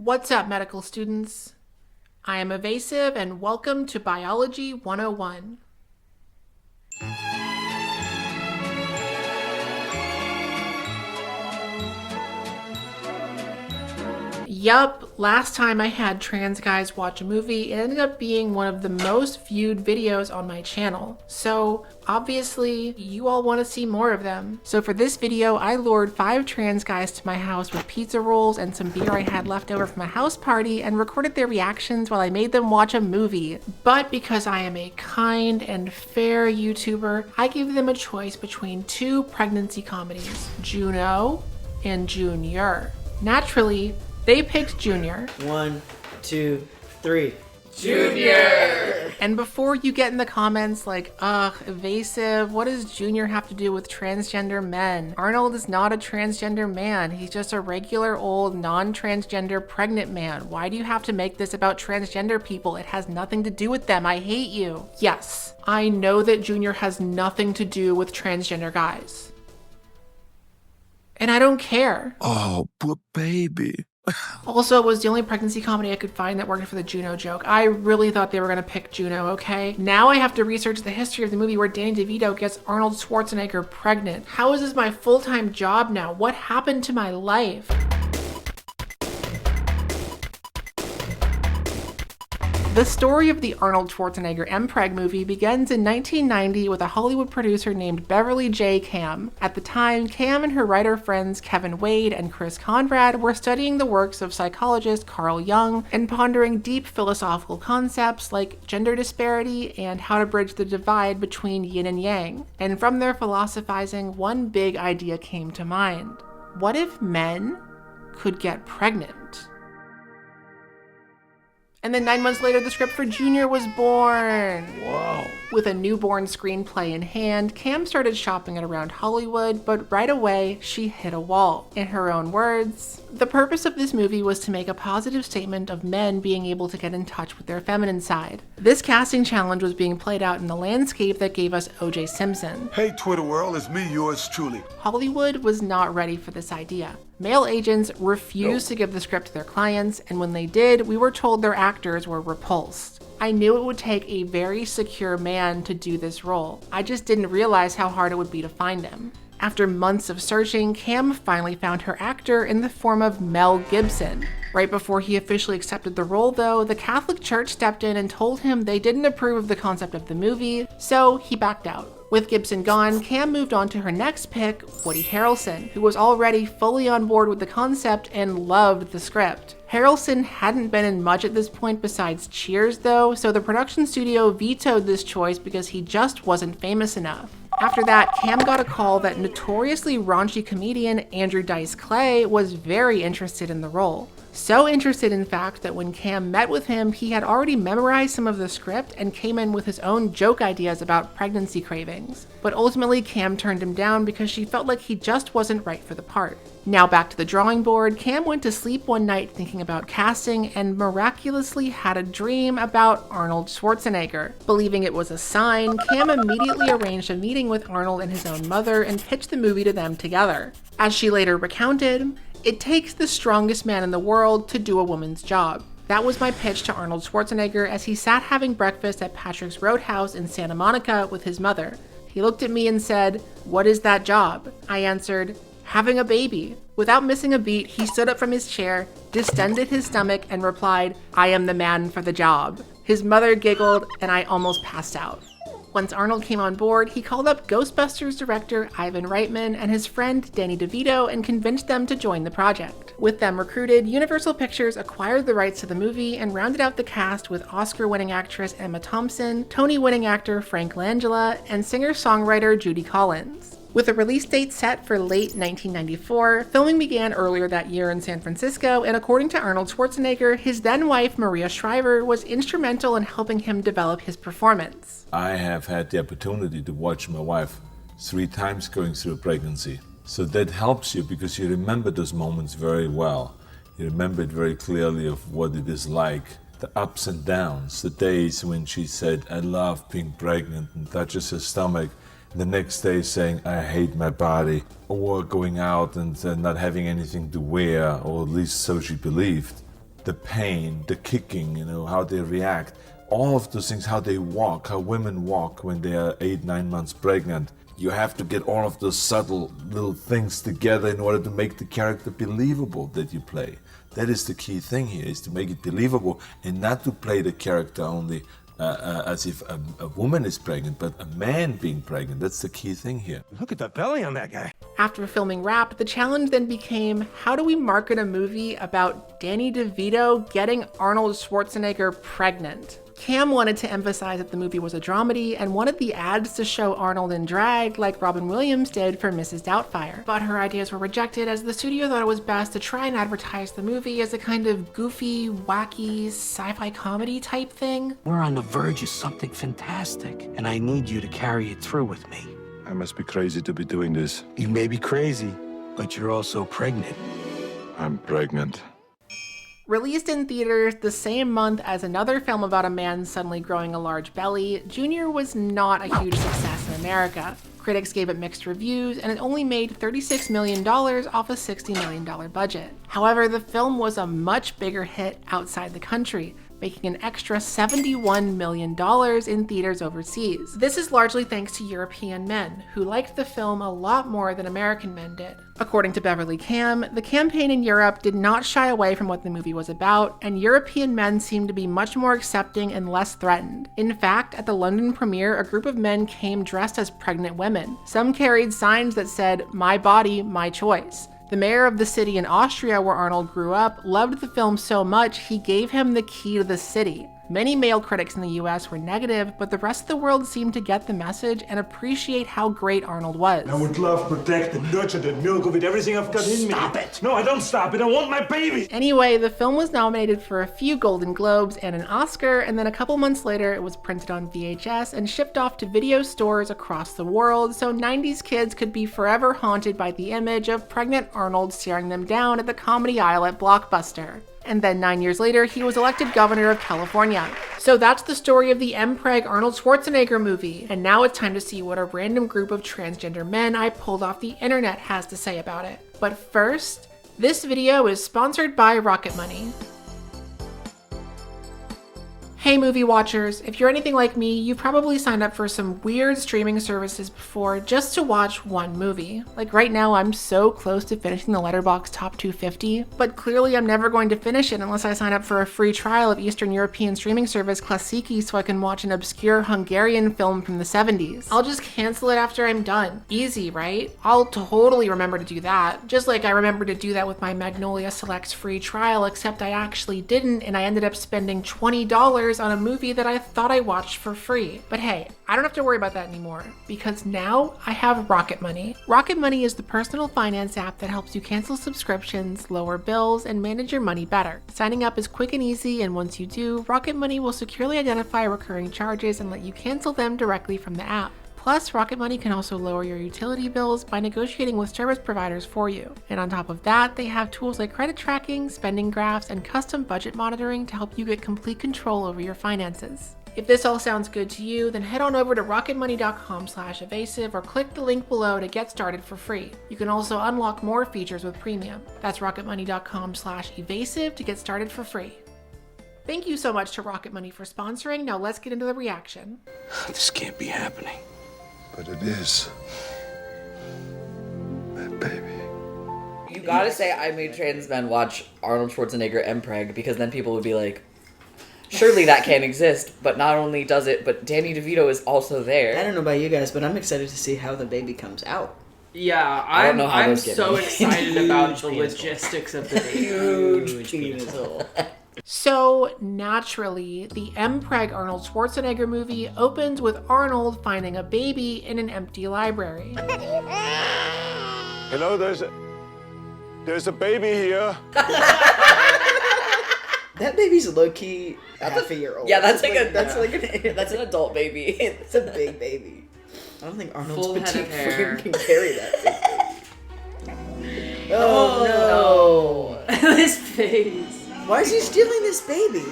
What's up, medical students? I am Evasive, and welcome to Biology 101. Yup, last time I had trans guys watch a movie, it ended up being one of the most viewed videos on my channel. So obviously, you all want to see more of them. So for this video, I lured 5 trans guys to my house with pizza rolls and some beer I had left over from a house party and recorded their reactions while I made them watch a movie. But because I am a kind and fair YouTuber, I gave them a choice between 2 pregnancy comedies, Juno and Junior. Naturally, they picked Junior. 1, 2, 3. Junior! And before you get in the comments like, ugh, Evasive, what does Junior have to do with transgender men? Arnold is not a transgender man. He's just a regular old non-transgender pregnant man. Why do you have to make this about transgender people? It has nothing to do with them. I hate you. Yes, I know that Junior has nothing to do with transgender guys. And I don't care. Oh, poor baby. Also, it was the only pregnancy comedy I could find that worked for the Juno joke. I really thought they were gonna pick Juno, okay? Now I have to research the history of the movie where Danny Devito gets Arnold Schwarzenegger pregnant. How is this my full-time job now? What happened to my life? The story of the Arnold Schwarzenegger Mpreg movie begins in 1990 with a Hollywood producer named Beverly J. Cam. At the time, Cam and her writer friends Kevin Wade and Chris Conrad were studying the works of psychologist Carl Jung and pondering deep philosophical concepts like gender disparity and how to bridge the divide between yin and yang. And from their philosophizing, one big idea came to mind. What if men could get pregnant? And then 9 months later, the script for Junior was born. Wow. With a newborn screenplay in hand, Cam started shopping it around Hollywood, but right away, she hit a wall. In her own words, the purpose of this movie was to make a positive statement of men being able to get in touch with their feminine side. This casting challenge was being played out in the landscape that gave us O.J. Simpson. Hey, Twitter world, it's me, yours truly. Hollywood was not ready for this idea. Male agents refused to give the script to their clients, and when they did, we were told their actors were repulsed. I knew it would take a very secure man to do this role. I just didn't realize how hard it would be to find him. After months of searching, Cam finally found her actor in the form of Mel Gibson. Right before he officially accepted the role though, the Catholic Church stepped in and told him they didn't approve of the concept of the movie, so he backed out. With Gibson gone, Cam moved on to her next pick, Woody Harrelson, who was already fully on board with the concept and loved the script. Harrelson hadn't been in much at this point besides Cheers though, so the production studio vetoed this choice because he just wasn't famous enough. After that, Cam got a call that notoriously raunchy comedian Andrew Dice Clay was very interested in the role. So interested, in fact, that when Cam met with him, he had already memorized some of the script and came in with his own joke ideas about pregnancy cravings. But ultimately, Cam turned him down because she felt like he just wasn't right for the part. Now back to the drawing board, Cam went to sleep one night thinking about casting and miraculously had a dream about Arnold Schwarzenegger. Believing it was a sign, Cam immediately arranged a meeting with Arnold and his own mother and pitched the movie to them together. As she later recounted, it takes the strongest man in the world to do a woman's job. That was my pitch to Arnold Schwarzenegger as he sat having breakfast at Patrick's Roadhouse in Santa Monica with his mother. He looked at me and said, "What is that job?" I answered, "Having a baby." Without missing a beat, he stood up from his chair, distended his stomach, and replied, "I am the man for the job." His mother giggled, and I almost passed out. Once Arnold came on board, he called up Ghostbusters director Ivan Reitman and his friend Danny Devito and convinced them to join the project. With them recruited, Universal Pictures acquired the rights to the movie and rounded out the cast with Oscar-winning actress Emma Thompson, Tony-winning actor Frank Langella, and singer-songwriter Judy Collins. With a release date set for late 1994, filming began earlier that year in San Francisco, and according to Arnold Schwarzenegger, his then-wife Maria Shriver was instrumental in helping him develop his performance. I have had the opportunity to watch my wife 3 times going through a pregnancy. So that helps you because you remember those moments very well. You remember it very clearly of what it is like. The ups and downs, the days when she said, "I love being pregnant," and touches her stomach. The next day saying, "I hate my body," or going out and not having anything to wear, or at least so she believed. the pain, the kicking, how they react, all of those things, how they walk, how women walk when they are 8-9 months pregnant. You have to get all of those subtle little things together in order to make the character believable that you play. That is the key thing here, is to make it believable and not to play the character only as if a woman is pregnant, but a man being pregnant. That's the key thing here. Look at the belly on that guy. After filming Wrap, the challenge then became, how do we market a movie about Danny DeVito getting Arnold Schwarzenegger pregnant? Cam wanted to emphasize that the movie was a dramedy and wanted the ads to show Arnold in drag like Robin Williams did for Mrs. Doubtfire. But her ideas were rejected as the studio thought it was best to try and advertise the movie as a kind of goofy, wacky, sci-fi comedy type thing. We're on the verge of something fantastic, and I need you to carry it through with me. I must be crazy to be doing this. You may be crazy, but you're also pregnant. I'm pregnant. Released in theaters the same month as another film about a man suddenly growing a large belly, Junior was not a huge success in America. Critics gave it mixed reviews, and it only made $36 million off a $60 million budget. However, the film was a much bigger hit outside the country, making an extra $71 million in theaters overseas. This is largely thanks to European men, who liked the film a lot more than American men did. According to Beverly Cam, the campaign in Europe did not shy away from what the movie was about, and European men seemed to be much more accepting and less threatened. In fact, at the London premiere, a group of men came dressed as pregnant women. Some carried signs that said, "My body, my choice." The mayor of the city in Austria where Arnold grew up loved the film so much he gave him the key to the city. Many male critics in the US were negative, but the rest of the world seemed to get the message and appreciate how great Arnold was. I would love, protect, and nurture that milk with everything I've got in me. Stop it! No, I don't stop it. I want my baby. Anyway, the film was nominated for a few Golden Globes and an Oscar, and then a couple months later it was printed on VHS and shipped off to video stores across the world, so 90s kids could be forever haunted by the image of pregnant Arnold staring them down at the comedy aisle at Blockbuster. And then 9 years later, he was elected governor of California. So that's the story of the Mpreg Arnold Schwarzenegger movie. And now it's time to see what a random group of transgender men I pulled off the internet has to say about it. But first, this video is sponsored by Rocket Money. Hey movie watchers, if you're anything like me, you've probably signed up for some weird streaming services before just to watch one movie. Like right now, I'm so close to finishing the Letterboxd Top 250, but clearly I'm never going to finish it unless I sign up for a free trial of Eastern European streaming service Klasiki so I can watch an obscure Hungarian film from the 70s. I'll just cancel it after I'm done. Easy, right? I'll totally remember to do that. Just like I remember to do that with my Magnolia Selects free trial, except I actually didn't, and I ended up spending $20 on a movie that I thought I watched for free. But hey, I don't have to worry about that anymore, because now I have Rocket Money. Rocket Money is the personal finance app that helps you cancel subscriptions, lower bills, and manage your money better. Signing up is quick and easy, and once you do, Rocket Money will securely identify recurring charges and let you cancel them directly from the app. Plus, Rocket Money can also lower your utility bills by negotiating with service providers for you. And on top of that, they have tools like credit tracking, spending graphs, and custom budget monitoring to help you get complete control over your finances. If this all sounds good to you, then head on over to rocketmoney.com/evasive or click the link below to get started for free. You can also unlock more features with premium. That's rocketmoney.com/evasive to get started for free. Thank you so much to Rocket Money for sponsoring. Now let's get into the reaction. This can't be happening. But it is. My baby. You gotta say I made trans men watch Arnold Schwarzenegger Mpreg, because then people would be like, surely that can't exist. But not only does it, but Danny DeVito is also there. I don't know about you guys, but I'm excited to see how the baby comes out. Yeah, I don't know how I'm those get so made. excited about the penis logistics of the baby. Huge penis hole. So, naturally, the Mpreg Arnold Schwarzenegger movie opens with Arnold finding a baby in an empty library. You know, there's a baby here. That baby's low-key half a year old. Yeah, that's like that's that's an adult baby. It's a big baby. I don't think Arnold's Full head petite of hair. frame can carry that big baby. Oh, This face. no! Why is he stealing this baby?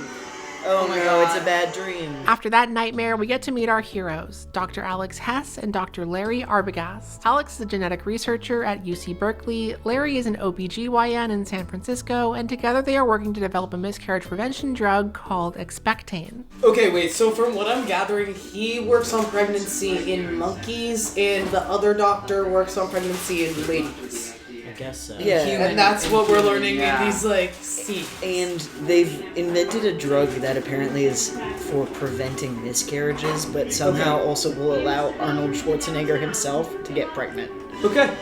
Oh my god, it's a bad dream. After that nightmare, we get to meet our heroes, Dr. Alex Hess and Dr. Larry Arbogast. Alex is a genetic researcher at UC Berkeley, Larry is an OBGYN in San Francisco, and together they are working to develop a miscarriage prevention drug called Expectane. Okay, wait, so from what I'm gathering, he works on pregnancy in monkeys, and the other doctor works on pregnancy in ladies. I guess so. Yeah, and that's what we're learning in these, like, scenes. And they've invented a drug that apparently is for preventing miscarriages, but somehow also will allow Arnold Schwarzenegger himself to get pregnant. Okay.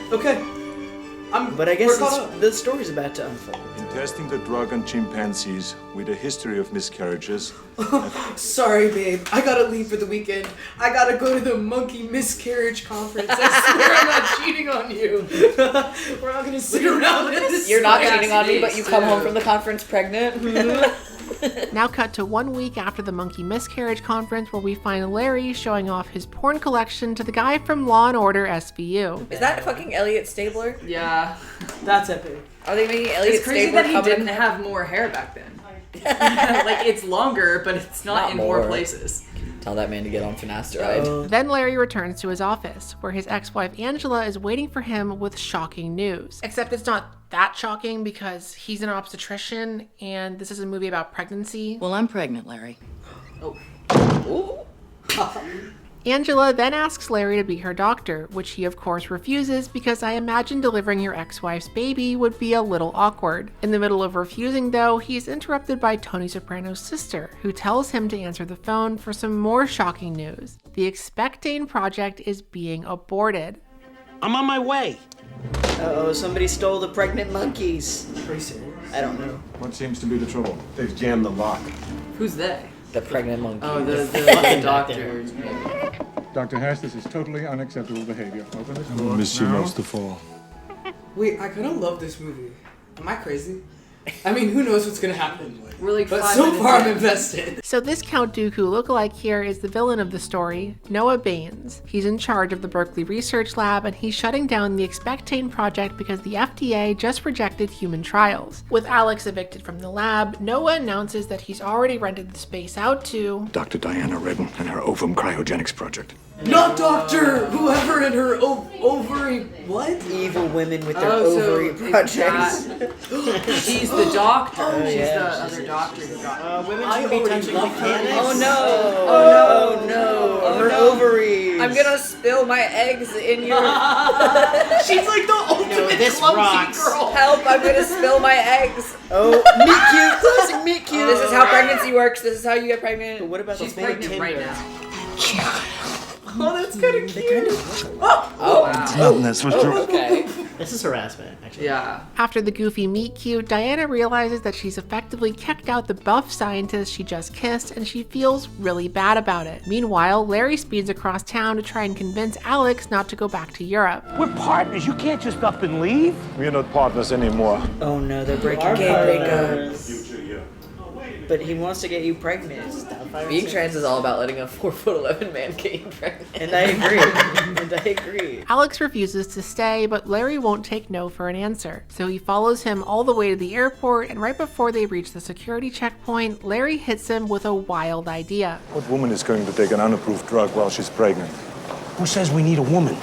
But I guess the story's about to unfold. In testing the drug on chimpanzees with a history of miscarriages, Sorry, babe. I gotta leave for the weekend. I gotta go to the monkey miscarriage conference. I swear I'm not cheating on you. We're not gonna sit around at this. You're not cheating on me, but you come home from the conference pregnant. Now cut to 1 week after the monkey miscarriage conference where we find Larry showing off his porn collection to the guy from Law & Order SVU. Is that fucking Elliot Stabler? Yeah, that's epic. Are they making Elliot It's crazy Stabler that he come didn't in? have more hair back then. Like, it's longer, but it's not in more more. places. Tell that man to get on finasteride. Then Larry returns to his office, where his ex-wife Angela is waiting for him with shocking news. Except it's not that shocking because he's an obstetrician and this is a movie about pregnancy. Well, I'm pregnant, Larry. Angela then asks Larry to be her doctor, which he of course refuses because I imagine delivering your ex-wife's baby would be a little awkward. In the middle of refusing though, he's interrupted by Tony Soprano's sister, who tells him to answer the phone for some more shocking news. The Expectane project is being aborted. I'm on my way. Uh-oh, somebody stole the pregnant monkeys. I don't know. what seems to be the trouble? They've jammed the lock. Who's they? The pregnant monkey. Oh, the doctor. Dr. Hess, this is totally unacceptable behavior. Open this door. Miss you most of all. Wait, I kind of love this movie. Am I crazy? I mean, who knows what's gonna happen? We're like But 5 so minutes far, I'm in. invested. So this Count Dooku lookalike here is the villain of the story, Noah Baines. He's in charge of the Berkeley Research Lab and he's shutting down the Expectane project because the FDA just rejected human trials. With Alex evicted from the lab, Noah announces that he's already rented the space out to Dr. Diana Redden and her ovum cryogenics project. Not Doctor Whoever and her ovary. What? Evil women with their Oh, so ovary it's projects. She's the doctor. She's yeah, the other doctor who got Women I should be already touching love her. mechanics. Oh no! Oh no! Her ovaries. I'm gonna spill my eggs in your She's like the ultimate this clumsy rocks. girl. help. I'm gonna spill my eggs. Oh, meet cute, classic meet cute. This is how pregnancy works. This is how you get pregnant. What about She's the fake pregnant right Tinder? now. Oh, that's kind of cute. Okay. This is harassment, actually. Yeah. After the goofy meet cute, Diana realizes that she's effectively kicked out the buff scientist she just kissed and she feels really bad about it. Meanwhile, Larry speeds across town to try and convince Alex not to go back to Europe. We're partners. You can't just up and leave. We're not partners anymore. Oh no, they're breaking Gay breakup. But he wants to get you pregnant. Being trans is all about letting a 4'11" man get you pregnant. And I agree. And I agree. Alex refuses to stay, but Larry won't take no for an answer. So he follows him all the way to the airport, and right before they reach the security checkpoint, Larry hits him with a wild idea. What woman is going to take an unapproved drug while she's pregnant? Who says we need a woman?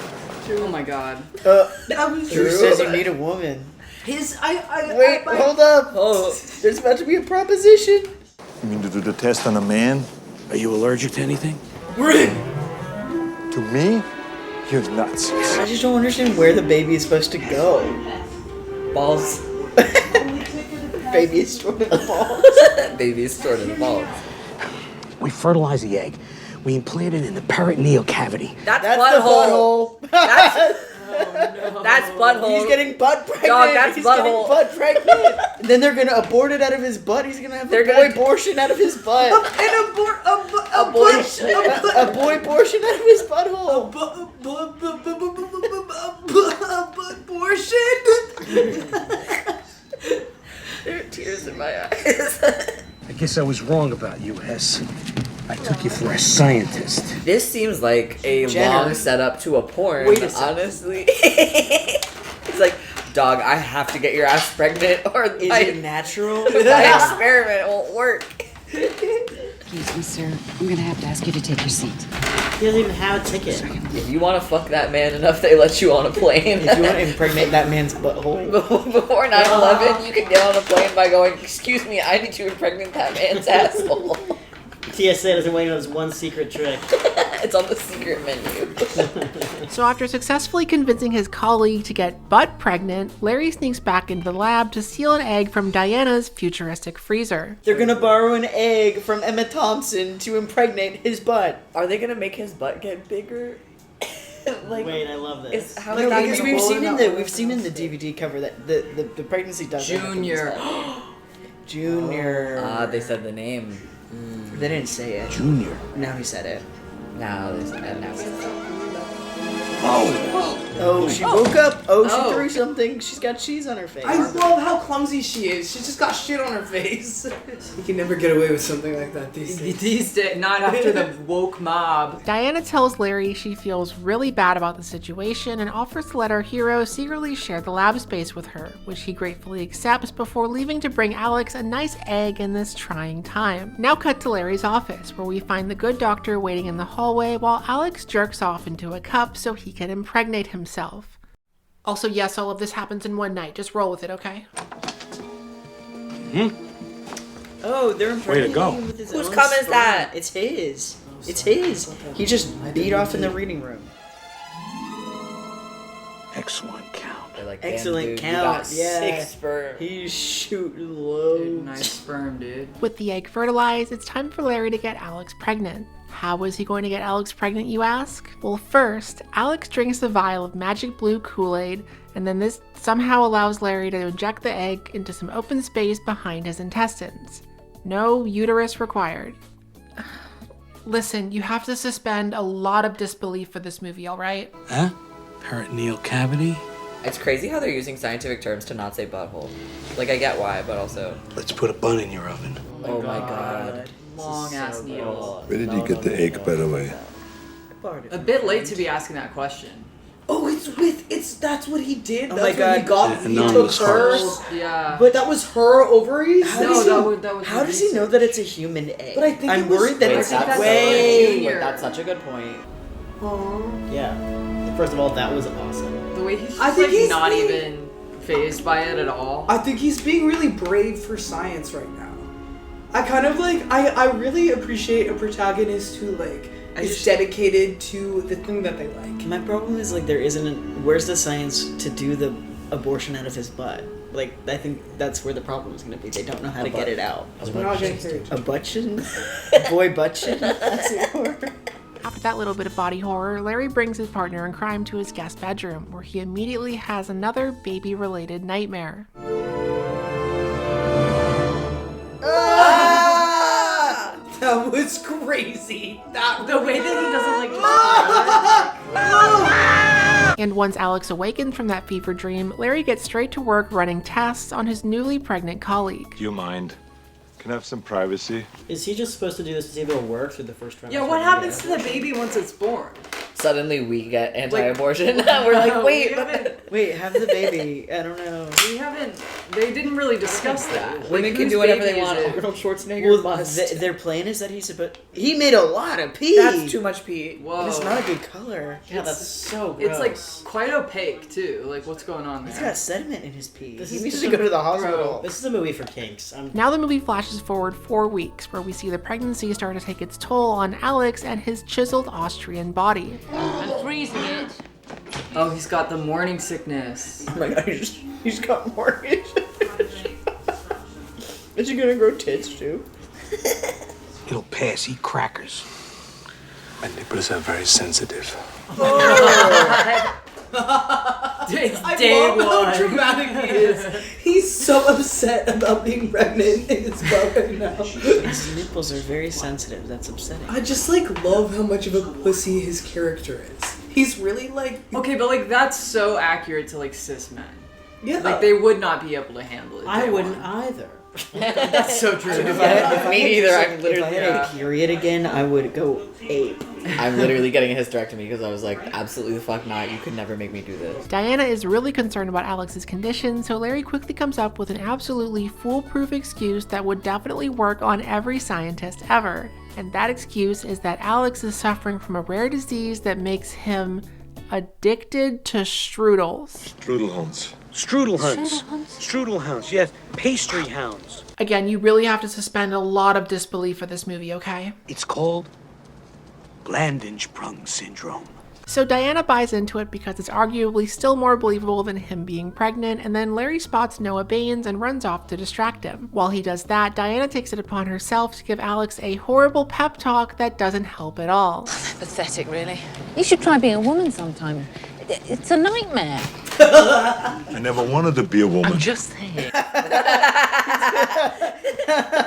Oh my god. That was Drew says you need a woman. His. Wait, hold up. Oh, There's about to be a proposition. You mean to do the test on a man? Are you allergic to anything? We're in. To me? You're nuts. I just don't understand where the baby is supposed to go. balls. Baby is stored in the balls. Baby's stored in the balls. We fertilize the egg. We implant it in the peritoneal cavity. That's That's butthole. the butthole. That's butthole. He's getting butt pregnant. Dog, that's He's butthole. getting butt pregnant. And then they're gonna abort it out of his butt. He's gonna have They're a boy gonna- abortion out of his butt. And boy- a boy abortion out of his butthole. Abortion. There are tears in my eyes. I guess I was wrong about you, Hess. I took you for a scientist. This seems like a Jenner. long setup to a porn, Wait a second. honestly. It's like, dog, I have to get your ass pregnant or Is my, it natural? my experiment won't work. Excuse me, sir. I'm gonna have to ask you to take your seat. He doesn't even have a ticket. If you want to fuck that man enough, they let you on a plane. If you want to impregnate that man's butthole. Before 9/11, you could get on a plane by going, "Excuse me, I need to impregnate that man's asshole." TSA doesn't wait on this one secret trick. It's on the secret menu. So after successfully convincing his colleague to get butt pregnant, Larry sneaks back into the lab to steal an egg from Diana's futuristic freezer. They're gonna borrow an egg from Emma Thompson to impregnate his butt. Are they gonna make his butt get bigger? Wait, I love this. How No, is that because gonna we've seen in the DVD cover that the pregnancy does Junior. Junior. They said the name. They didn't say it. Junior. Now he said it. Now they said it. Now he said it. Oh, she woke up. Oh, she Oh. threw something. She's got cheese on her face. I love how clumsy she is. She's just got shit on her face. You can never get away with something like that these days. These days, not after the woke mob. Diana tells Larry she feels really bad about the situation and offers to let our hero secretly share the lab space with her, which he gratefully accepts before leaving to bring Alex a nice egg in this trying time. Now cut to Larry's office, where we find the good doctor waiting in the hallway while Alex jerks off into a cup so he can impregnate himself. Also, yes, all of this happens in one night. Just roll with it, okay? Oh, they're impregnating go. him with his Whose own cum is sperm. that? It's his. It's his. He just beat off in the reading room. Excellent count. They're like, "Damn, Excellent dude, count. You got Yeah. 6 sperm. He's shooting low. Dude, nice sperm, dude. With the egg fertilized, it's time for Larry to get Alex pregnant. How is he going to get Alex pregnant, you ask? Well, first, Alex drinks a vial of magic blue Kool-Aid, and then this somehow allows Larry to inject the egg into some open space behind his intestines. No uterus required. Listen, you have to suspend a lot of disbelief for this movie, alright? Huh? Peritoneal cavity? It's crazy how they're using scientific terms to not say butthole. Like, I get why, but also... Let's put a bun in your oven. Oh my god. Long ass needles. Where did you get the egg, by the way? A bit late to be asking that question. Oh, that's what he did. Oh That's my what God. he got. Yeah, He anonymous took hers. hearts. Yeah. But that was her ovaries? that was How does he know that it's a human egg? But I think I'm it was- worried that Wait, it's that's way. Junior. That's such a good point. Yeah. First of all, that was awesome. The way he's just I think like he's not being- even phased by it at all. I think he's being really brave for science right now. I kind of like, I really appreciate a protagonist who like is dedicated to the thing that they like. My problem is like there isn't. Where's the science to do the abortion out of his butt? Like I think that's where the problem is going to be. They don't know how to get it out. We're not getting carried. A buttchin? Boy buttchin? That's it. After that little bit of body horror, Larry brings his partner in crime to his guest bedroom, where he immediately has another baby-related nightmare. That was crazy. The way that he doesn't like And once Alex awakens from that fever dream, Larry gets straight to work running tests on his newly pregnant colleague. Do you mind? Can I have some privacy? Is he just supposed to do this to see if it'll work through the first trimester? Yeah, what happens to the baby once it's born? Suddenly we get anti-abortion. We're like, wait, Wait, have the baby. I don't know. We haven't. They didn't really discuss that. women Like, can whose do whatever baby they is want. it? Arnold Schwarzenegger Well, must. their plan is that he made a lot of pee. That's too much pee. Whoa. It's not a good color. Yeah, It's- that's so gross. It's like quite opaque too. Like what's going on there? He's got sediment in his pee. This He is needs just to go to the hospital. This is a movie for kinks. Now the movie flashes forward 4 weeks, where we see the pregnancy start to take its toll on Alex and his chiseled Austrian body. I'm freezing it. Oh, he's got the morning sickness. Oh my god, he's got mortgage. Is he gonna grow tits too? It'll pass. Eat crackers. My nipples are very sensitive. It's I day love how one. dramatic he is. He's so upset about being pregnant in his butt right now. His nipples are very sensitive. That's upsetting. I just like love how much of a pussy his character is. He's really like Okay, but like that's so accurate to like cis men. yeah. Like they would not be able to handle it. I day wouldn't one. either. That's so true. If I had Me neither, I'm If I literally- had a period again, I would go ape. I'm literally getting a hysterectomy because I was like, absolutely the fuck not. You could never make me do this. Diana is really concerned about Alex's condition, so Larry quickly comes up with an absolutely foolproof excuse that would definitely work on every scientist ever. And that excuse is that Alex is suffering from a rare disease that makes him addicted to strudels. Strudelhounds. Strudel hunts. Strudel hounds, yes. Pastry hounds. Again, you really have to suspend a lot of disbelief for this movie, okay? It's called Blandensprung syndrome. So Diana buys into it because it's arguably still more believable than him being pregnant, and then Larry spots Noah Baines and runs off to distract him. While he does that, Diana takes it upon herself to give Alex a horrible pep talk that doesn't help at all. Pathetic, really. You should try being a woman sometime. It's a nightmare. I never wanted to be a woman. I'm just saying.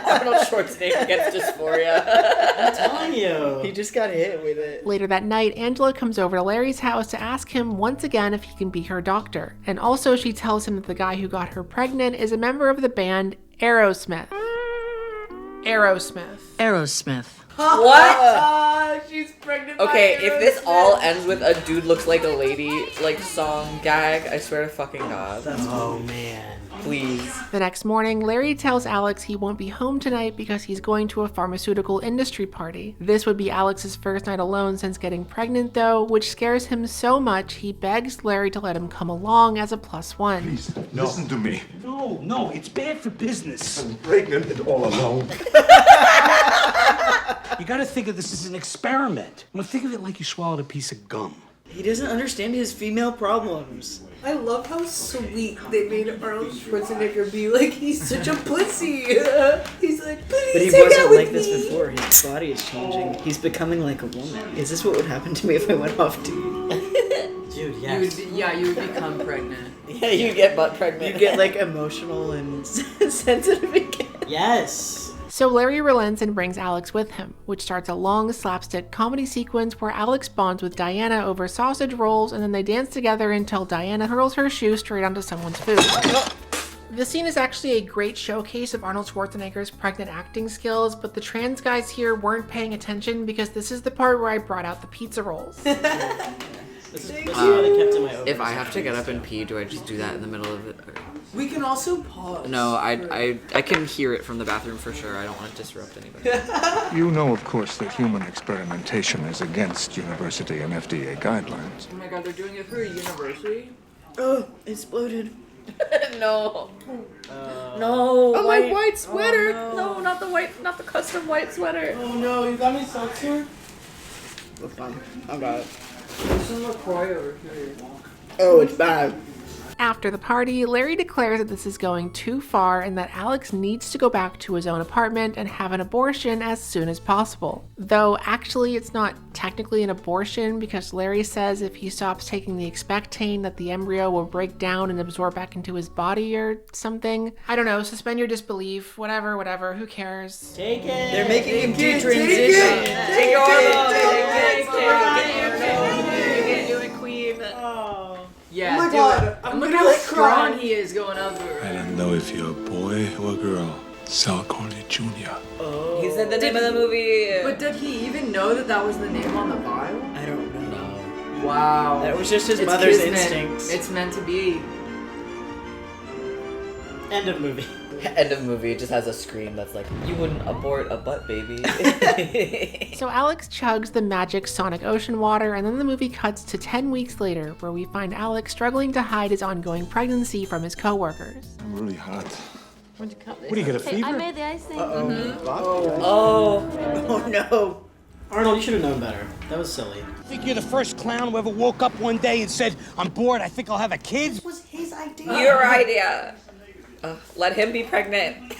Arnold Schwarzenegger gets dysphoria. I'm telling you. He just got hit with it. Later that night, Angela comes over to Larry's house to ask him once again if he can be her doctor. And also she tells him that the guy who got her pregnant is a member of the band Aerosmith. Aerosmith. What? She's pregnant. Okay, if this all ends with a dude looks like a lady like song gag, I swear to fucking God. Oh, man. Please. The next morning, Larry tells Alex he won't be home tonight because he's going to a pharmaceutical industry party. This would be Alex's first night alone since getting pregnant though, which scares him so much he begs Larry to let him come along as a +1. Please, listen to me. No, it's bad for business. I'm pregnant and all alone. You gotta think of this as an experiment. Well, think of it like you swallowed a piece of gum. He doesn't understand his female problems. I love how sweet they made Arnold Schwarzenegger be like, he's such a pussy. He's like, please But he take wasn't out with like this me. before. His body is changing. He's becoming like a woman. Is this what would happen to me if I went off duty? Dude, yes. You would become pregnant. Yeah, you get butt pregnant. You get like emotional and sensitive again. Yes. So Larry relents and brings Alex with him, which starts a long slapstick comedy sequence where Alex bonds with Diana over sausage rolls and then they dance together until Diana hurls her shoe straight onto someone's food. This scene is actually a great showcase of Arnold Schwarzenegger's pregnant acting skills, but the trans guys here weren't paying attention because this is the part where I brought out the pizza rolls. If I have to get up and pee, do I just do that in the middle of it? We can also pause. No, I can hear it from the bathroom for sure. I don't want to disrupt anybody. You know, of course, that human experimentation is against university and FDA guidelines. Oh my God, they're doing it through a university? Oh, exploded. No. No. Oh, my white sweater. Oh, no, not the white, not the custom white sweater. Oh no, you got me socks here? Look fun. I got it. There's some LaCroix over here. Oh, it's bad. After the party, Larry declares that this is going too far and that Alex needs to go back to his own apartment and have an abortion as soon as possible. Though actually it's not technically an abortion because Larry says if he stops taking the expectane that the embryo will break down and absorb back into his body or something. I don't know, suspend your disbelief, whatever, who cares? Take it. They're making him Take detransition. Take Do it, queen. Yeah, Oh my do God, it. I'm And look gonna, how like, strong cry. he is going over. I don't know if you're a boy or a girl. Sal Corley Jr. He said the name of the movie. But did he even know that that was the name on the vial? I don't know. Wow. That was just his It's mother's kismet. instincts. It's meant to be. End of movie. End of movie. It just has a scream that's like, you wouldn't abort a butt baby. So Alex chugs the magic Sonic Ocean water, and then the movie cuts to 10 weeks later, where we find Alex struggling to hide his ongoing pregnancy from his coworkers. I'm really hot. What do you get, a fever? I made the icing. Oh. Oh no. Arnold, you should have known better. That was silly. I think you're the first clown who ever woke up one day and said, I'm bored, I think I'll have a kid. This was his idea. Your idea. Let him be pregnant.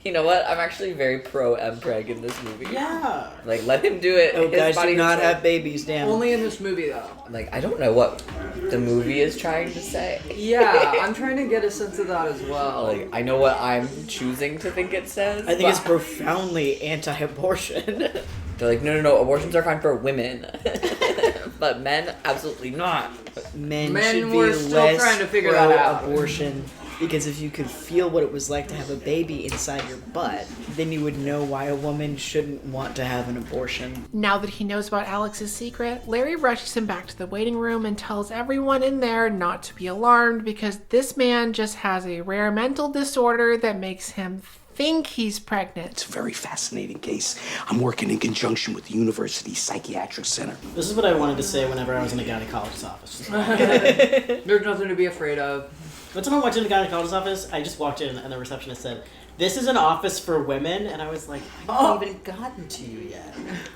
You know what? I'm actually very pro Mpreg in this movie. Yeah. Like, let him do it. Oh, His guys, body do not is have babies, damn. Only in this movie, though. like, I don't know what the movie is trying to say. Yeah, I'm trying to get a sense of that as well. Like, I know what I'm choosing to think it says. I think but it's profoundly anti-abortion. They're like, no, abortions are fine for women. But men, absolutely not. Men Men should were be still less trying to figure that out. pro-abortion. Because if you could feel what it was like to have a baby inside your butt, then you would know why a woman shouldn't want to have an abortion. Now that he knows about Alex's secret, Larry rushes him back to the waiting room and tells everyone in there not to be alarmed because this man just has a rare mental disorder that makes him think he's pregnant. It's a very fascinating case. I'm working in conjunction with the University Psychiatric Center. This is what I wanted to say whenever I was in a gynecologist's office. There's nothing to be afraid of. One time I walked into a gynecologist's office, I just walked in and the receptionist said, "This is an office for women," and I was like, I haven't even gotten to you yet.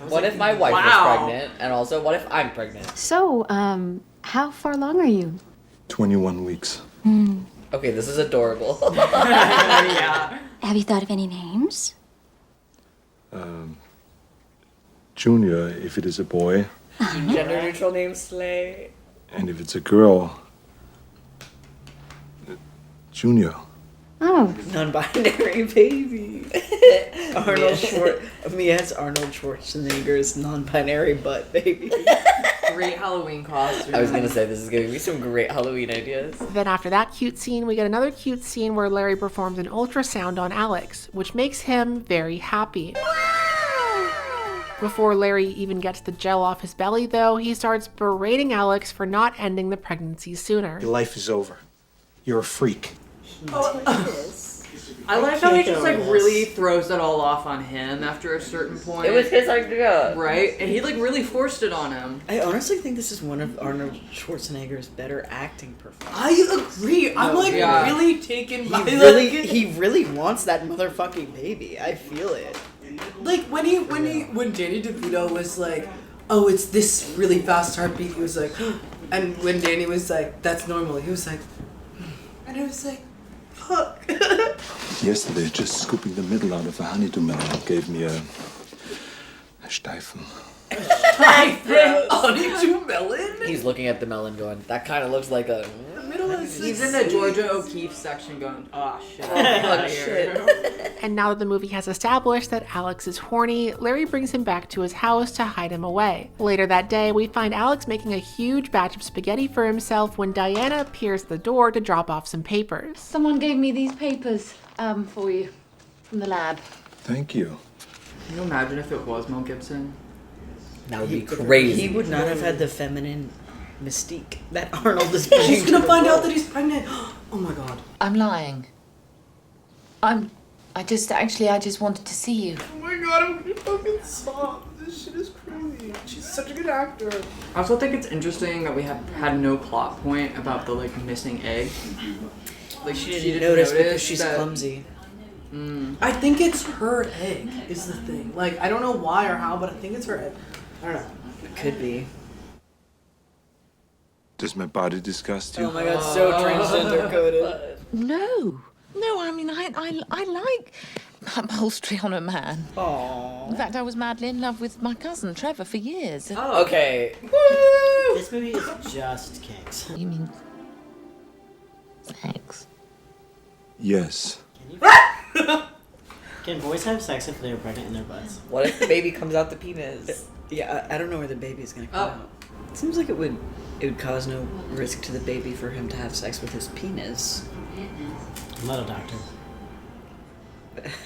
What if my wife was pregnant? And also, what if I'm pregnant? So, how far along are you? 21 weeks. Okay, this is adorable. Yeah. Have you thought of any names? Junior, if it is a boy, Gender neutral name Slay. and if it's a girl, Junior. Oh. Non-binary baby. Mia's Arnold Schwarzenegger's non-binary butt baby. Great Halloween costume. I was gonna say, this is giving me some great Halloween ideas. Then after that cute scene, we get another cute scene where Larry performs an ultrasound on Alex, which makes him very happy. Before Larry even gets the gel off his belly, though, he starts berating Alex for not ending the pregnancy sooner. Your life is over. You're a freak. I like how he just like really throws it all off on him after a certain point. It was his idea. Right? And he like really forced it on him. I honestly think this is one of Arnold Schwarzenegger's better acting performances. I agree. I'm like really taken by He really wants that motherfucking baby. I feel it. Like when Danny DeVito was like, "Oh, it's this really fast heartbeat," he was like, and when Danny was like, "That's normal," he was like, and I was like, fuck. Yesterday, just scooping the middle out of a honeydew melon gave me a Steifen. Honeydew melon? He's looking at the melon going, that kind of looks like a... He's in the Georgia O'Keeffe section going, oh shit. Oh, shit. And now that the movie has established that Alex is horny, Larry brings him back to his house to hide him away. Later that day, we find Alex making a huge batch of spaghetti for himself when Diana appears at the door to drop off some papers. Someone gave me these papers for you from the lab. Thank you. Can you imagine if it was Mel Gibson? That would be crazy. He would not have had the feminine mystique that Arnold is bringing. She's gonna find out that he's pregnant. Oh my god. I'm lying. I just wanted to see you. Oh my god, I'm gonna fucking stop. This shit is crazy. She's such a good actor. I also think it's interesting that we have had no plot point about the like missing egg. Like she didn't notice because she's clumsy. I think it's her egg is the thing. Like I don't know why or how, but I think it's her egg. I don't know. It could be. Does my body disgust you? Oh my god, so transgender coded. No, I mean, I like upholstery on a man. Aww. In fact, I was madly in love with my cousin Trevor for years. Oh, okay. Woo! This movie is just kinks. You mean sex? Yes. Can boys have sex if they're pregnant in their butts? What if the baby comes out the penis? Yeah, I don't know where the baby's gonna come out. It seems like it would cause no risk to the baby for him to have sex with his penis. I'm not a doctor.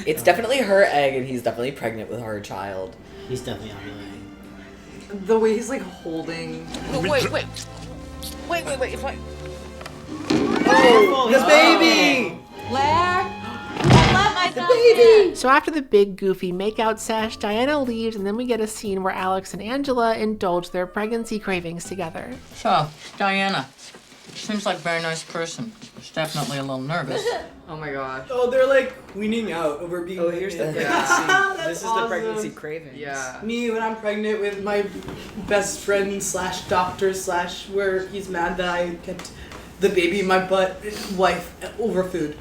It's definitely her egg, and he's definitely pregnant with her child. He's definitely ovulating. The way he's like holding. Wait. If I... Oh, his baby! Claire? The baby! So after the big goofy makeout sesh, Diana leaves and then we get a scene where Alex and Angela indulge their pregnancy cravings together. So, Diana. Seems like a very nice person. She's definitely a little nervous. Oh my gosh. Oh, they're like weaning out over being pregnant. Here's the pregnancy. That's This is awesome. the pregnancy cravings. Yeah. Me when I'm pregnant with my best friend / doctor / where he's mad that I kept the baby in my butt wife over food.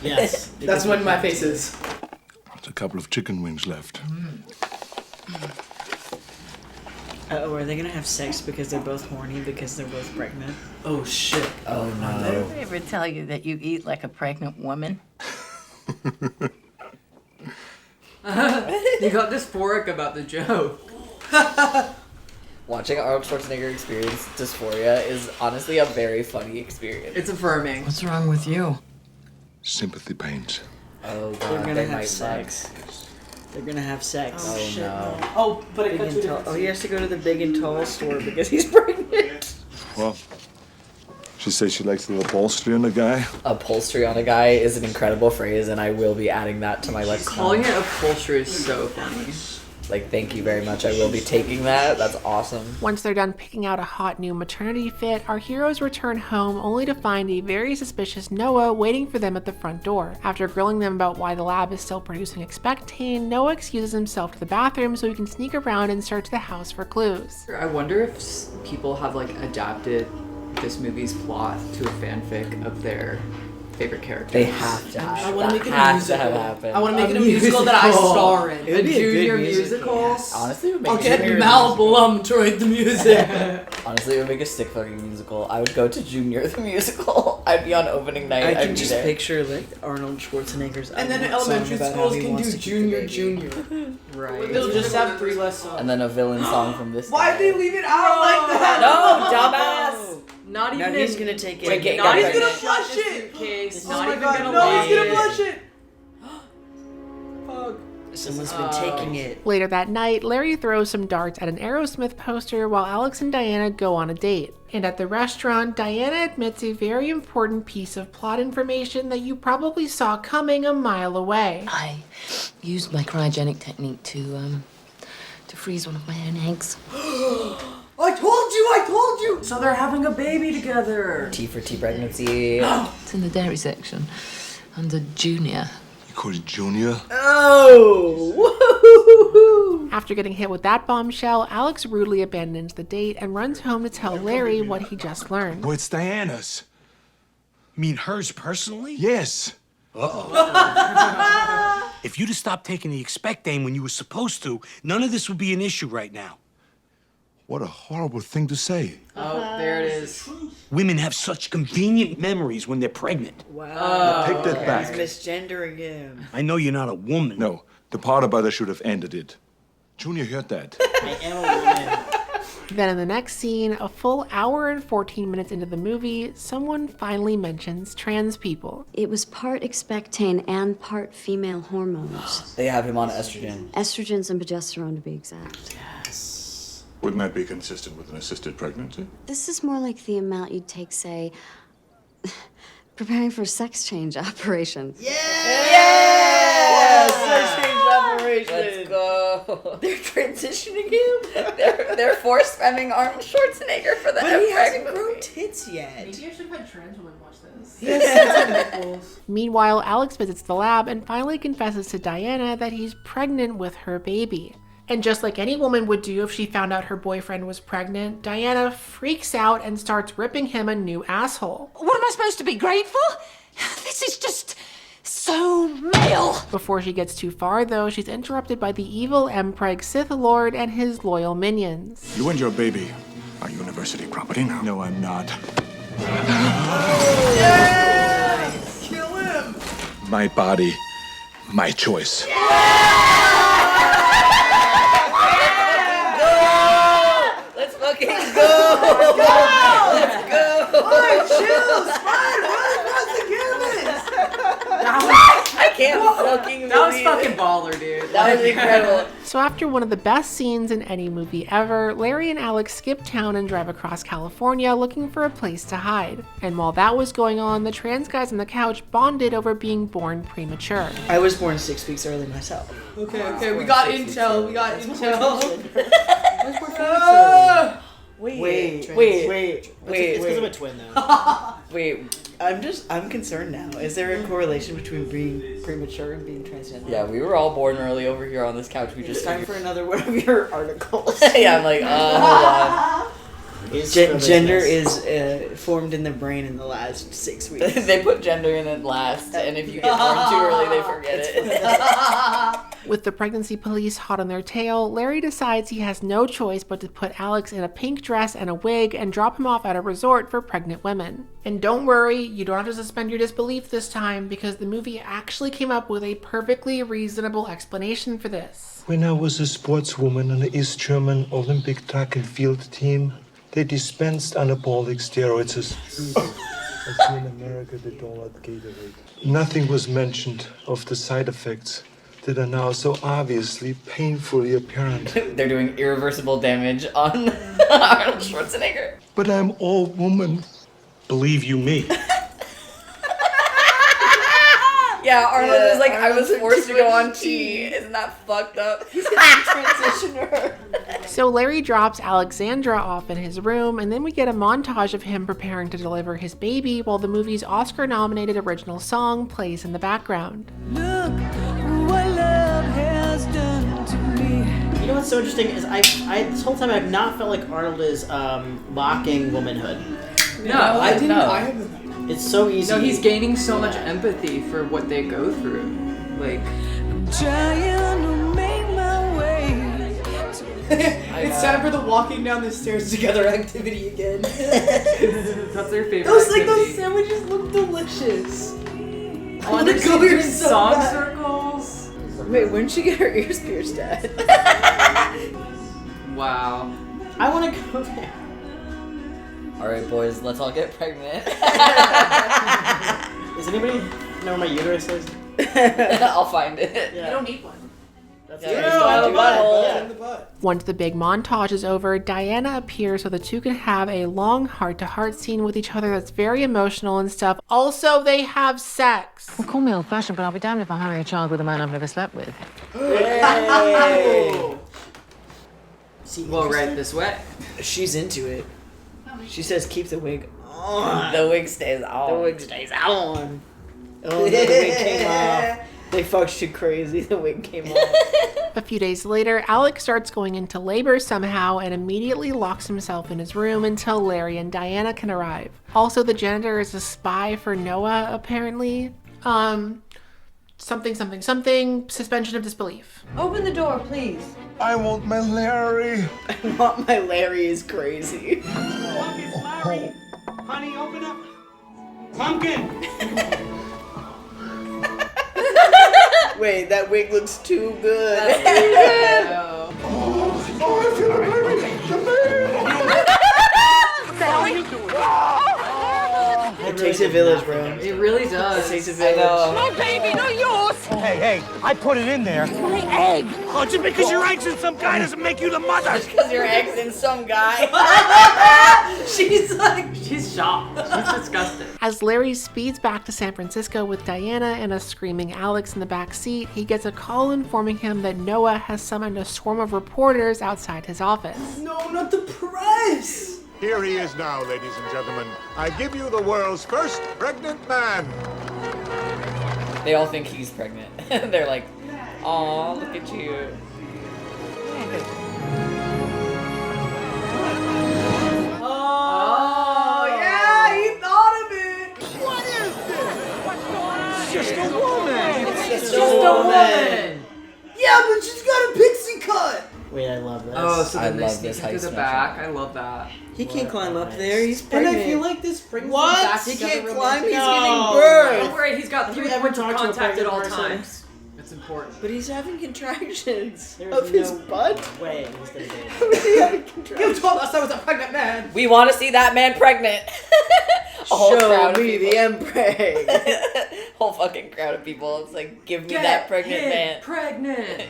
Yes. That's what my face is. There's a couple of chicken wings left. Oh, are they gonna have sex because they're both horny because they're both pregnant? Oh shit. Oh no. Did I ever tell you that you eat like a pregnant woman? You got dysphoric about the joke. Watching Arnold Schwarzenegger experience dysphoria is honestly a very funny experience. It's affirming. What's wrong with you? Sympathy pains. Oh god, They're gonna they have might sex. They're gonna have sex. Oh Shit, no. Oh, but Big it cut and to tall. Oh, he has to go to the big and tall store because he's pregnant. Well, She says she likes the upholstery on the guy. Upholstery on a guy is an incredible phrase, and I will be adding that to my lexicon. Calling it upholstery is so funny. Like, thank you very much. I will be taking that. That's awesome. Once they're done picking out a hot new maternity fit, our heroes return home only to find a very suspicious Noah waiting for them at the front door. After grilling them about why the lab is still producing expectane, Noah excuses himself to the bathroom so he can sneak around and search the house for clues. I wonder if people have like adapted this movie's plot to a fanfic of their favorite characters. They have to have. I want to make it a Has to musical. have happened. I want to make it a musical that I star in. It would be a good junior musical. musical. Honestly, it would make I'll get Junior Mal Blum to write the music. Honestly, it would make a sick fucking musical. I would go to Junior the musical. I'd be on opening night. I I'd can be just there. picture like Arnold Schwarzenegger's And then song elementary about how schools he can wants do to keep junior, the baby. junior. Right. They'll just have 3 less songs. And then a villain song from this. Why'd they leave it out like that? No, dumbass. Not Now even. he's gonna take it. Wait, get- Not get even ready. gonna flush it. Case. Oh Not my even god, gonna no, lay he's gonna it. flush it. Fuck. Someone's been taking it. Later that night, Larry throws some darts at an Aerosmith poster while Alex and Diana go on a date. And at the restaurant, Diana admits a very important piece of plot information that you probably saw coming a mile away. I used my cryogenic technique to freeze one of my own eggs. I told you! So they're having a baby together. T for T pregnancy. It's in the dairy section, under Junior. You call it Junior? Oh! After getting hit with that bombshell, Alex rudely abandons the date and runs home to tell Larry what he just learned. Oh, it's Diana's. You mean hers personally? Yes. If you'd have stopped taking the expectane when you were supposed to, none of this would be an issue right now. What a horrible thing to say. Oh, there it is. Women have such convenient memories when they're pregnant. Wow. Take that back. He's misgendering him. I know you're not a woman. No, the part about it should have ended it. Junior heard that. I am a woman. Then in the next scene, a full hour and 14 minutes into the movie, someone finally mentions trans people. It was part expectane and part female hormones. They have him on estrogen. Estrogens and progesterone, to be exact. Wouldn't that be consistent with an assisted pregnancy? This is more like the amount you'd take, say, preparing for a sex change operation. Yes! Sex change operation. Let's go. They're transitioning him. They're force femming Arnold Schwarzenegger for the But he Mpreg hasn't movie. grown tits yet. Maybe I should have had trans women watch this. Yes, Meanwhile, Alex visits the lab and finally confesses to Diana that he's pregnant with her baby. And just like any woman would do if she found out her boyfriend was pregnant, Diana freaks out and starts ripping him a new asshole. What am I supposed to be grateful? This is just so male. Before she gets too far, though, she's interrupted by the evil Mpreg Sith Lord and his loyal minions. You and your baby are university property now. No, I'm not. Kill him! My body, my choice. Let's fucking go! Let's go! Alright, chills! Fine, run across the canvas! I can't fucking That was believe fucking it. baller, dude. That was incredible. So after one of the best scenes in any movie ever, Larry and Alex skip town and drive across California looking for a place to hide. And while that was going on, the trans guys on the couch bonded over being born premature. I was born 6 weeks early myself. Okay, we got intel. Wait. It's because I'm a twin though. Wait. I'm concerned now. Is there a correlation between being premature and being transgender? Yeah, we were all born early over here on this couch. We It's just time for another one of your articles. yeah, I'm like, hold on. Gender is formed in the brain in the last 6 weeks. They put gender in it last, and if you get born too early, they forget it. With the pregnancy police hot on their tail, Larry decides he has no choice but to put Alex in a pink dress and a wig and drop him off at a resort for pregnant women. And don't worry, you don't have to suspend your disbelief this time, because the movie actually came up with a perfectly reasonable explanation for this. When I was a sportswoman on the East German Olympic track and field team, they dispensed anabolic steroids as I see in America they don't like Gatorade. Nothing was mentioned of the side effects that are now so obviously painfully apparent. They're doing irreversible damage on Arnold Schwarzenegger. But I'm all woman. Believe you me. Yeah, Arnold is like, I was forced to go on T. Isn't that fucked up? He's gonna transition her. So Larry drops Alexandra off in his room, and then we get a montage of him preparing to deliver his baby while the movie's Oscar-nominated original song plays in the background. Look what love has done to me. You know what's so interesting is I this whole time I've not felt like Arnold is mocking womanhood. No, I didn't. No. I haven't. It's so easy. No, he's gaining so much empathy for what they go through. Like, Trying to make my way. It's time for the walking down the stairs together activity again. that's their favorite. Those activity. sandwiches look delicious. I want to go here so song bad. Circles. Wait, when did she get her ears pierced at? Wow. I want to go there. Alright, boys, let's all get pregnant. Does anybody know where my uterus is? I'll find it. Yeah. You don't need one. That's in the butt. Once the big montage is over, Diana appears so the two can have a long heart-to-heart scene with each other that's very emotional and stuff. Also, they have sex. Well, call me old-fashioned, but I'll be damned if I'm having a child with a man I've never slept with. Hey. See, Well, right this way. she's into it. She says, "Keep the wig on." The wig stays on. The wig stays on. Oh, no, the wig came off. They fucked you crazy. The wig came off. A few days later, Alex starts going into labor somehow and immediately locks himself in his room until Larry and Diana can arrive. Also, the janitor is a spy for Noah, apparently. Something, suspension of disbelief. Open the door, please. I want my Larry. I want my Larry is crazy. Larry. Honey, open up. Pumpkin. Wait, that wig looks too good. Oh, I feel the baby. It takes a village, bro. It really does. It takes a village. My baby, not yours. Hey, I put it in there. My egg. Oh, just because your egg's in some guy doesn't make you the mother. Just because your egg's in some guy. She's like, She's shocked. She's disgusted. As Larry speeds back to San Francisco with Diana and a screaming Alex in the back seat, he gets a call informing him that Noah has summoned a swarm of reporters outside his office. no, not the press. Here he is now, ladies and gentlemen. I give you the world's first pregnant man. They all think he's pregnant. They're like, aw, look at you. Oh, yeah, he thought of it. What is this? What's going on? It's just a woman. It's just a woman. Yeah, but she's got a pixie cut. Wait, I love this. Oh, so I then they love sneak this into heist the mission. back. I love that. He can't climb up there. He's And pregnant. I feel like this brings them What? back He together can't climb. He's romantically. giving Don't birth. worry, he's got Have 3 you ever points of talked to a contact at all pregnant person? times. That's important. But he's having contractions There's of his no butt. way he's gonna do it. How is he having You contractions? told us I was a pregnant man. We want to see that man pregnant. A whole Show crowd of me the people. Mpreg. Whole fucking crowd of people. It's like, give me Get that pregnant him man. pregnant.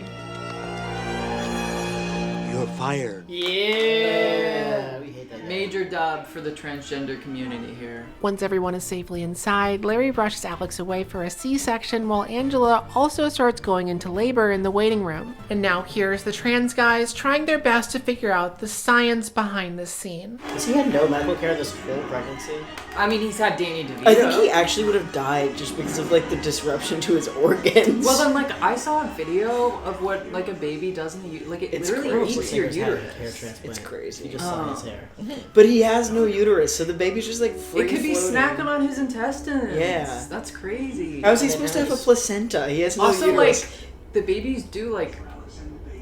You're fired. Yeah. We hate that guy. Major dub for the transgender community here. Once everyone is safely inside, Larry rushes Alex away for a C-section while Angela also starts going into labor in the waiting room. And now here's the trans guys trying their best to figure out the science behind this scene. Has he had no medical care this whole pregnancy? I mean, he's had Danny Devito. I think he actually would have died just because of like the disruption to his organs. Well, then, like, I saw a video of what, like, a baby does in the like, it it's literally gross. eats your Hair uterus. transplant. It's crazy. He just saw his hair. But he has no uterus, so the baby's just like free It could be floating. snacking on his intestines. Yeah. That's crazy. How is he supposed to have a placenta? He has no Also, uterus. like, the babies do, like,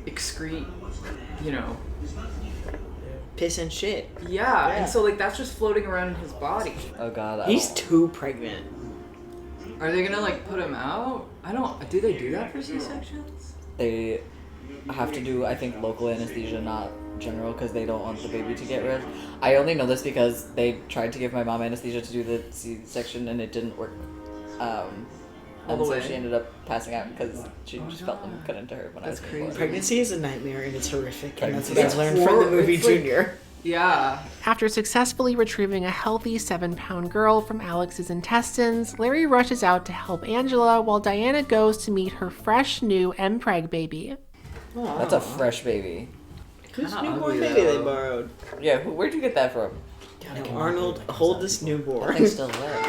excrete, you know. Piss and shit. Yeah, and so, like, that's just floating around in his body. Oh god. He's too pregnant. Are they gonna, like, put him out? I don't. Do they do that for C-sections? They have to do, I think, local anesthesia, not general, because they don't want the baby to get rid. I only know this because they tried to give my mom anesthesia to do the C-section and it didn't work. All the so way. she ended up passing out because she just felt them cut into her when I was That's crazy. Pregnancy is a nightmare and it's horrific, and that's what It's I learned from the movie It's like- Junior. Yeah. After successfully retrieving a healthy 7-pound girl from Alex's intestines, Larry rushes out to help Angela while Diana goes to meet her fresh new Mpreg baby. Oh, that's a fresh baby. Whose newborn baby they borrowed? Yeah, where'd you get that from? Now, Arnold, hold this newborn. Thing's still wet.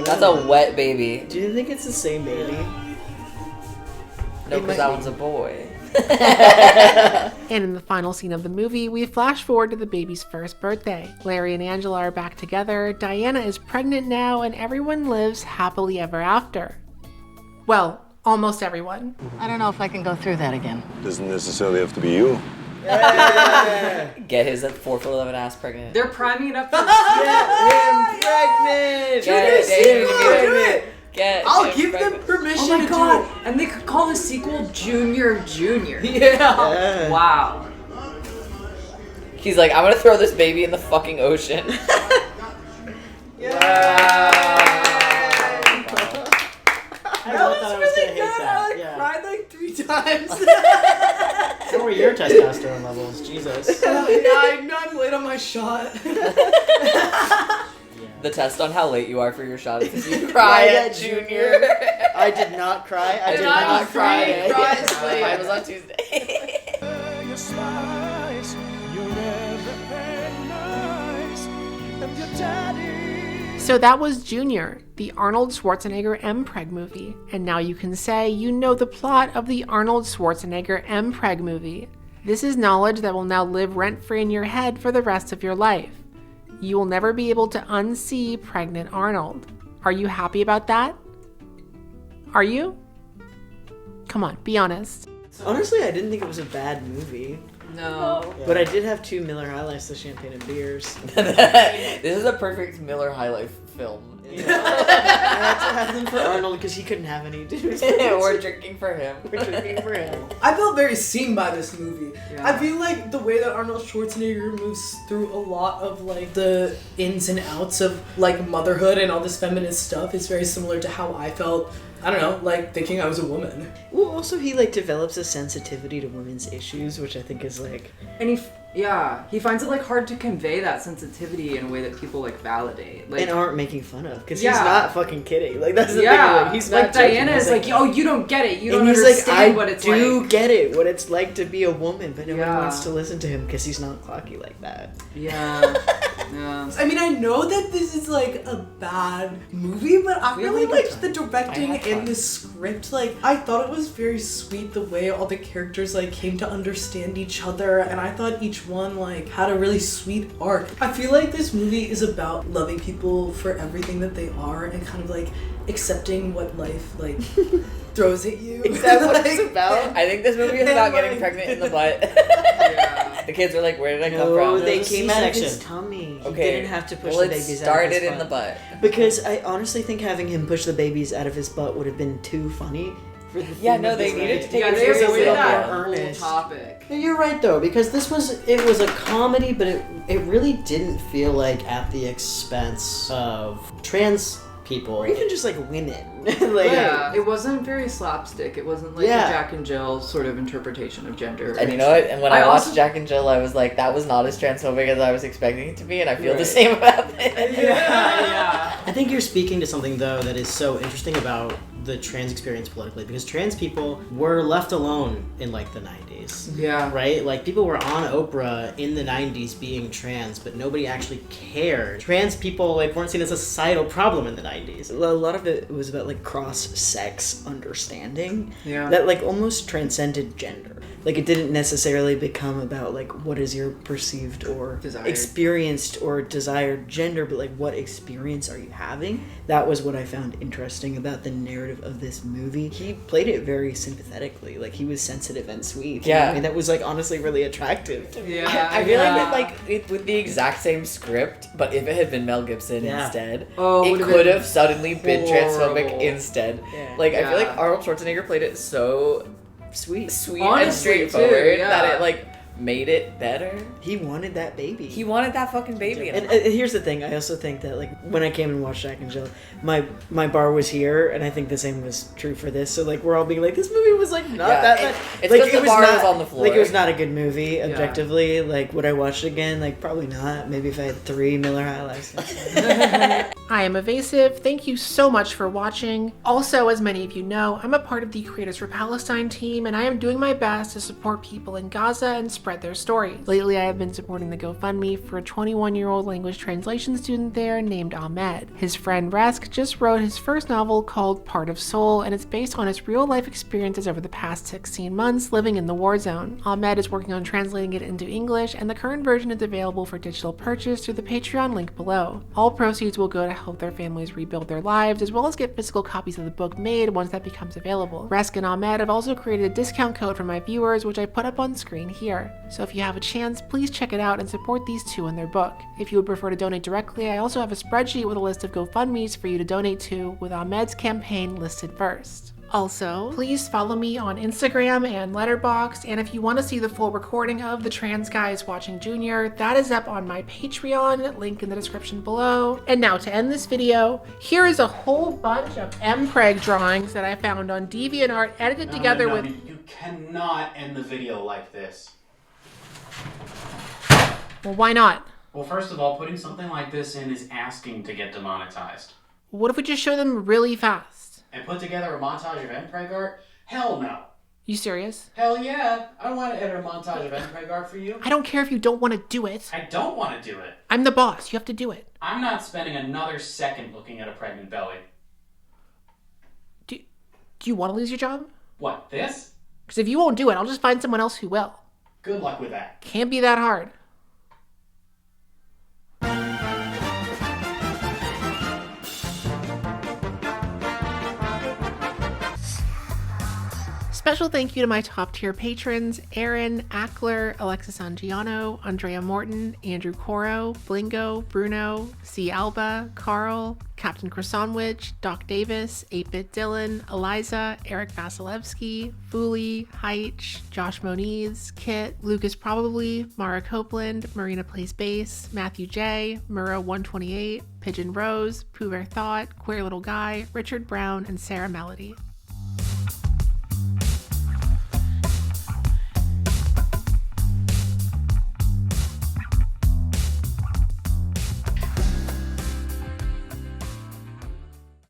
That's a wet baby. Do you think it's the same baby? No, because that one's a boy. And in the final scene of the movie, we flash forward to the baby's first birthday. Larry and Angela are back together, Diana is pregnant now, and everyone lives happily ever after. Well, almost everyone. I don't know if I can go through that again. Doesn't necessarily have to be you. Get his 4'11" ass pregnant. They're priming it up for pregnant! I'll give them permission Oh my to god! do it. And they could call the sequel Junior Junior. Yeah. Wow. He's like, I'm gonna throw this baby in the fucking ocean. I thought I was gonna hate that. I cried like 3 times. So were your testosterone levels, Jesus. Yeah, I'm late on my shot. The test on how late you are for your shot is if you cry at Junior. I did not cry. I did not cry. Mine was on Tuesday. So that was Junior, the Arnold Schwarzenegger Mpreg movie. And now you can say you know the plot of the Arnold Schwarzenegger Mpreg movie. This is knowledge that will now live rent-free in your head for the rest of your life. You will never be able to unsee pregnant Arnold. Are you happy about that? Are you? Come on, be honest. Honestly, I didn't think it was a bad movie. No. But I did have 2 Miller High Lifes, the champagne and beers. This is a perfect Miller High Life film. Yeah. I had to have them for Arnold because he couldn't have any. We're drinking for him. We're drinking for him. I felt very seen by this movie. Yeah. I feel like the way that Arnold Schwarzenegger moves through a lot of like the ins and outs of like motherhood and all this feminist stuff is very similar to how I felt. I don't know, like thinking I was a woman. Well, also he like develops a sensitivity to women's issues, which I think is like. And he finds it like hard to convey that sensitivity in a way that people like validate. Like, and aren't making fun of, because Yeah. he's not fucking kidding. Like that's the thing. yeah, Like, he's like not joking. Diana He's is like, oh, you don't get it. You don't and he's understand like, what it's I do like. get it, what it's like to be a woman, but no one Yeah. wants to listen to him because he's not cocky like that. Yeah. Yeah. I mean, I know that this is like a bad movie, but I We had really a good liked time. the directing I had and fun. the script. Like, I thought it was very sweet the way all the characters like came to understand each other, and I thought each one like had a really sweet arc. I feel like this movie is about loving people for everything that they are and kind of like accepting what life like throws at you. Is that what it's about? I think this movie is about getting pregnant in the butt. Yeah. The kids are like, where did I come No, from? they There's a came out of his C-section. tummy. He Okay. didn't have to push Well, the it babies out of started his in the butt. Because I honestly think having him push the babies out of his butt would have been too funny for the Yeah, theme no, of they this needed movie. to take Yeah, it they seriously. avoided more that whole earnest. topic. Yeah, you're right though, because this was a comedy, but it really didn't feel like at the expense of trans people. Or even just like women. like, Yeah, it wasn't very slapstick. It wasn't like Yeah. a Jack and Jill sort of interpretation of gender. And you know what? And when I, I watched also- Jack and Jill, I was like, that was not as transphobic as I was expecting it to be, and I feel the Right. same about this. Yeah. I think you're speaking to something though that is so interesting about the trans experience politically, because trans people were left alone in like the 90s. Yeah. Right? Like people were on Oprah in the 90s being trans, but nobody actually cared. Trans people like weren't seen as a societal problem in the 90s. A lot of it was about like cross-sex understanding Yeah. that like almost transcended gender. Like it didn't necessarily become about like what is your perceived or Desired. experienced or desired gender, but like what experience are you having? That was what I found interesting about the narrative of this movie. He played it very sympathetically. Like he was sensitive and sweet. You know what Yeah. I mean, that was like honestly really attractive to me. Yeah. I feel yeah. like with with the exact same script, but if it had been Mel Gibson Yeah. instead, Oh, it would've could been have suddenly been transphobic horrible. instead. Yeah. Like I feel like Yeah. Arnold Schwarzenegger played it so Sweet. sweet and Honestly, straightforward too, yeah. that it like made it better. He wanted that baby. He wanted that fucking baby. And here's the thing, I also think that like when I came and watched Jack and Jill, my bar was here, and I think the same was true for this. So like we're all being like, this movie was like not that bad. It's like because the bar was on the floor. Like it was not a good movie objectively. Like would I watch it again? Like probably not. Maybe if I had 3 Miller High Lifes. I am Evasive. Thank you so much for watching. Also, as many of you know, I'm a part of the Creators for Palestine team, and I am doing my best to support people in Gaza and spread their stories. Lately, I have been supporting the GoFundMe for a 21-year-old language translation student there named Ahmed. His friend Rezq just wrote his first novel called Part of Soul, and it's based on his real-life experiences over the past 16 months living in the war zone. Ahmed is working on translating it into English, and the current version is available for digital purchase through the Patreon link below. All proceeds will go to help their families rebuild their lives, as well as get physical copies of the book made once that becomes available. Rezq and Ahmed have also created a discount code for my viewers, which I put up on screen here. So if you have a chance, please check it out and support these two in their book. If you would prefer to donate directly, I also have a spreadsheet with a list of GoFundMes for you to donate to, with Ahmed's campaign listed first. Also, please follow me on Instagram and Letterboxd, and if you want to see the full recording of The Trans Guys Watching Junior, that is up on my Patreon, link in the description below. And now to end this video, here is a whole bunch of Mpreg drawings that I found on DeviantArt edited together with... You cannot end the video like this. Well, why not? Well, first of all, putting something like this in is asking to get demonetized. What if we just show them really fast? And put together a montage of Mpreg art? Hell no. You serious? Hell yeah. I don't want to edit a montage of Mpreg art for you. I don't care if you don't want to do it. I don't want to do it. I'm the boss. You have to do it. I'm not spending another second looking at a pregnant belly. Do you want to lose your job? What, this? Because if you won't do it, I'll just find someone else who will. Good luck with that. Can't be that hard. Special thank you to my top tier patrons, Aaron, Ackler, Alexis Angiano, Andrea Morton, Andrew Coro, Blingo, Bruno, C. Alba, Carl, Captain Croissantwich, Doc Davis, 8-Bit Dylan, Eliza, Eric Vasilevsky, Fooley, Heitch, Josh Moniz, Kit, Lucas Probably, Mara Copeland, Marina Plays Bass, Matthew J, Murrow128, Pigeon Rose, Pooh Bear Thought, Queer Little Guy, Richard Brown, and Sarah Melody.